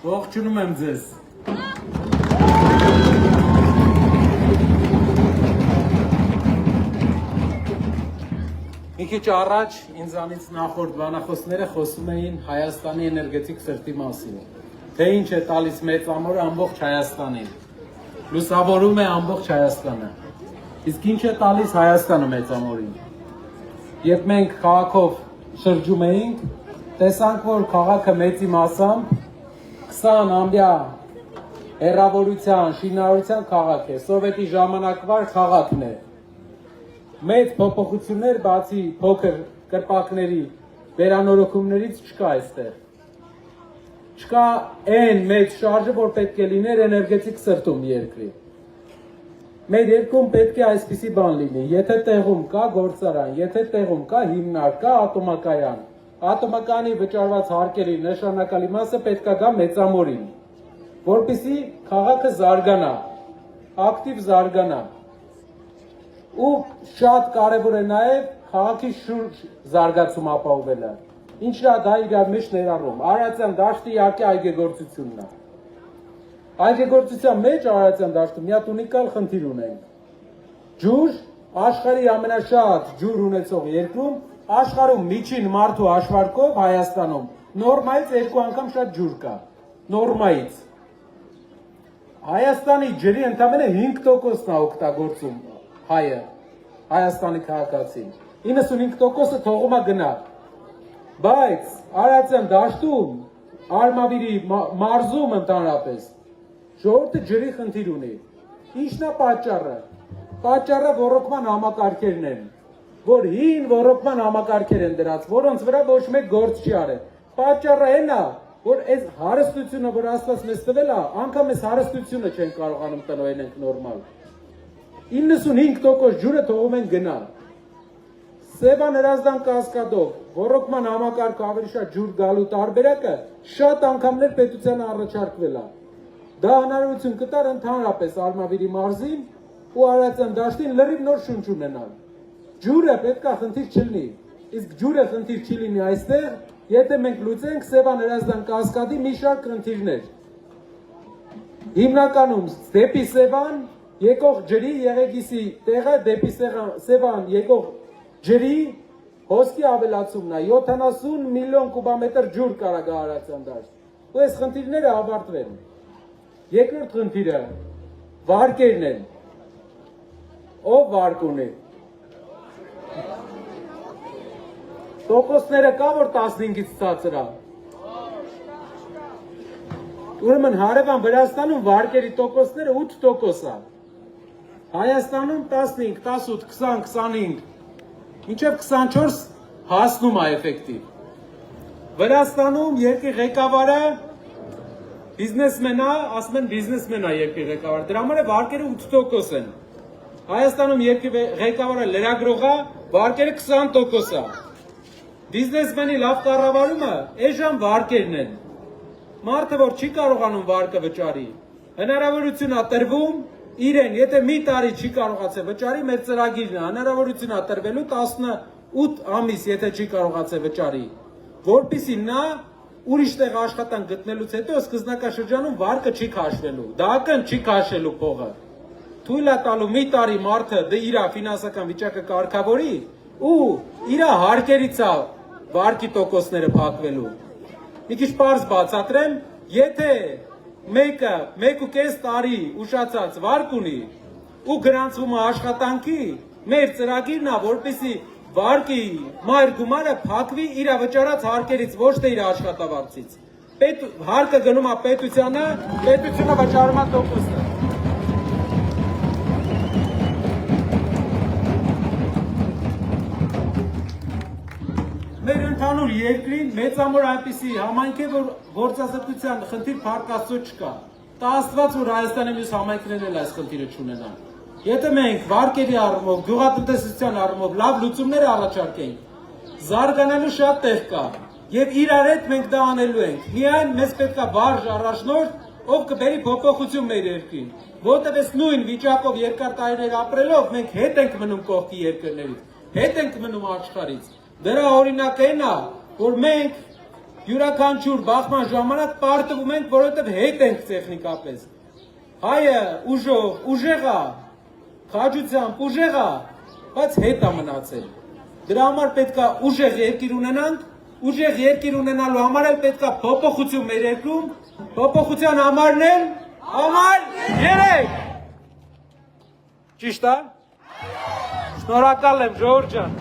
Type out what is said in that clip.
Ողջունում եմ ձեզ։ Մի քիչ առաջ ինձանից նախորդ բանախոսները խոսում էին Հայաստանի էներգետիկ սրտի մասին, թե ինչ է տալիս մեծամորը ամբողջ Հայաստանին, լուսավորում է ամբողջ Հայաստանը, իսկ ինչ է տալիս Հայաստանը մեծամորին։ Երբ մենք քաղաքով շրջում էինք, տեսանք, որ քաղաքը մեծի մասամբ 20 ամյա հեռավորության, շինարարության քաղաք է, սովետի ժամանակվա քաղաքն է։ Մեծ փոփոխություններ բացի փոքր կրպակների վերանորոգումներից չկա այստեղ։ Չկա այն մեծ շարժը, որ պետք է լիներ էներգետիկ սրտում երկրի։ Մեր երկրում պետք է այսպիսի բան լինի, եթե տեղում կա գործարան, եթե տեղում կա հիմնարկ, կա ատոմակայան, ատոմակայանի վճարված հարկերի նշանակալի մասը պետք է գա մեծամորին, որպեսզի քաղաքը զարգանա, ակտիվ զարգանա։ Ու շատ կարևոր է նաև քաղաքի շուրջ զարգացում ապահովելը, ինչը դա իրար մեջ ներառում։ Արարատյան դաշտի իհարկե այգեգործությունն է։ Այգեգործության մեջ Արարատյան դաշտում մի հատ ունիկալ խնդիր ունենք։ Ջուր, աշխարհի ամենաշատ ջուր ունեցող երկրում, աշխարհում միջին մարդու հաշվարկով Հայաստանում նորմայից 2 անգամ շատ ջուր կա։ Նորմայից։ Հայաստանի ջրի ընդամենը 5%-ն է օգտագործում հայը, Հայաստանի քաղաքացին, 95%-ը թողում է գնա, բայց Արարատյան դաշտում, Արմավիրի մարզում ընդհանրապես, ժողովուրդը ջրի խնդիր ունի, ինչն է պատճառը, պատճառը ոռոգման համակարգերն են, որ հին ոռոգման համակարգեր են դրած, որոնց վրա ոչ մեկ գործ չի արել, պատճառը այն է, որ այս հարստությունը, որ Աստված մեզ տվել է, անգամ այս հարստությունը չեն կարողանում տնօրինենք նորմալ։ 95% ջուրը թողում են գնա։ Սևան Հրազդան կասկադով ոռոգման համակարգը ավելի շատ ջուր գալու տարբերակը շատ անգամներ պետությանը առաջարկվել է։ Դա հնարավորություն կտար ընդհանրապես Արմավիրի մարզին ու Արարատյան դաշտին լրիվ նոր շունչ ունենալ։ Ջուրը պետք է խնդիր չլինի, իսկ ջուրը խնդիր չի լինի այստեղ, եթե մենք լուծենք Սևան Հրազդան կասկադի մի շարք խնդիրներ։ Հիմնականում դեպի Սևան եկող ջրի Եղեգիսի տեղը դեպի Սևան եկող ջրի հոսքի ավելացումն է, 70 միլիոն կուբամետր ջուր կարա գա Արարատյան դաշտ։ Ու այս խնդիրները ավարտվեն։ Երկրորդ խնդիրը վարկերն են։ Ով վարկ ունի։ Տոկոսները կա, որ 15-ից ցածր է։ Ուրեմն հարևան Վրաստանում վարկերի տոկոսները 8% է։ Հայաստանում 15, 18, 20, 25, մինչև 24 հասնում է էֆեկտիվ։ Վրաստանում երկրի ղեկավարը բիզնեսմեն է, ասում են բիզնեսմեն է երկրի ղեկավարը, դրա համար վարկերը 8% են։ Հայաստանում երկրի ղեկավարը լրագրող է, վարկերը 20% է։ Բիզնեսմենի լավ կառավարումը այժմ վարկերն են։ Մարդը, որ չի կարողանում վարկը վճարի, հնարավորություն է տրվում իրեն, եթե մի տարի չի կարողացել վճարի, մեր ծրագիրն է, հնարավորություն է տրվելու 18 ամիս, եթե չի կարողացել վճարի, որպեսզի նա ուրիշ տեղ աշխատանք գտնելուց հետո սկզբնական վարկը չի քաշվելու, դակն չի քաշելու փողը։ Թույլ է տալու մի տարի մարդը իր ֆինանսական վիճակը կարգավորի ու իր հարկերից է վարկի տոկոսները փակվելու։ Մի քիչ պարզ բացատրեմ, եթե մեկը 1.5 տարի ուշացած վարկ ունի ու գրանցվում է աշխատանքի, մեր ծրագիրն է, որպեսզի վարկի մայր գումարը փակվի իր վճարած հարկերից, ոչ թե իր աշխատավարձից։ Հարկը գնում է պետությանը, պետությունը վճարում է տոկոսը։ Մեր ընդհանուր երկրին մեծամոր այնպիսի համայնք է, որ գործազրկության խնդիր փառք Աստծո չկա։ Տա Աստված, որ Հայաստանի մյուս համայնքներն էլ այս խնդիրը չունենան։ Եթե մենք վարկերի առումով, գյուղատնտեսության առումով լավ լուծումներ առաջարկենք, զարգանալու շատ տեղ կա, եւ իրար հետ մենք դա անելու ենք։ Միայն մեզ պետք է վարժ առաջնորդ, ով կբերի փոփոխություն մեր երկրին, որտեղ այս նույն վիճակով երկար տարիներ ապրելով մենք հետ ենք մնում կողքի երկրներից, հետ ենք մնում աշխարհից։ Դրա օրինակը այն է, որ մենք յուրաքանչյուր բախման ժամանակ պարտվում ենք, որովհետև հետ ենք տեխնիկապես։ Հայը ուժով, ուժեղ է, քաջությամբ ուժեղ է, բայց հետ է մնացել։ Դրա համար պետք է ուժեղ երկիր ունենանք, ուժեղ երկիր ունենալու համար էլ պետք է փոփոխություն մեր երկրում, փոփոխության համարն էլ համար 3։ Ճիշտ է։ Շնորհակալ եմ, ժողովուրդ ջան։